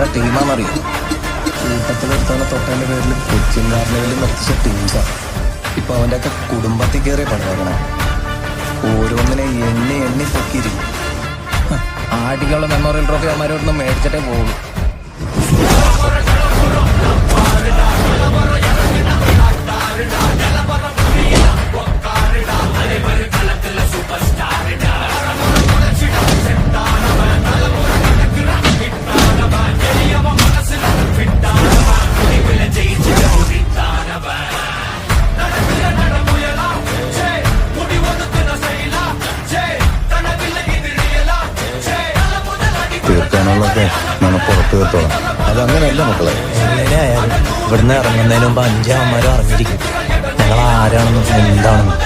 ആരാ ടീമാണെന്നറിയോ? കൂട്ടത്തിലെടുത്താണ് തൊട്ടതിൻ്റെ പേരിൽ കൊച്ചിൻ കാർണിവലിൽ നിർത്തിച്ച ടീംസാണ്. ഇപ്പൊ അവൻ്റെയൊക്കെ കുടുംബത്തിൽ കയറിയ പണിയാകണം. ഓരോന്നിനെ എണ്ണി എണ്ണി പൊക്കിയിരിക്കും. ആടിക്കുള്ള മെമ്മോറിയൽ ട്രോഫി അവന്മാരോടൊന്നും മേടിച്ചിട്ടേ പോകുള്ളൂ. തീർക്കാനുള്ളതൊക്കെ നമ്മൾ പുറത്തു തീർത്തോളാം. അതങ്ങനെയല്ല മക്കളെ. എങ്ങനെയായാലും ഇവിടുന്ന് ഇറങ്ങുന്നതിന് മുമ്പ് 5 അമ്മമാരും അറിഞ്ഞിരിക്കും ഞങ്ങൾ ആരാണെന്നും എന്താണെന്നും.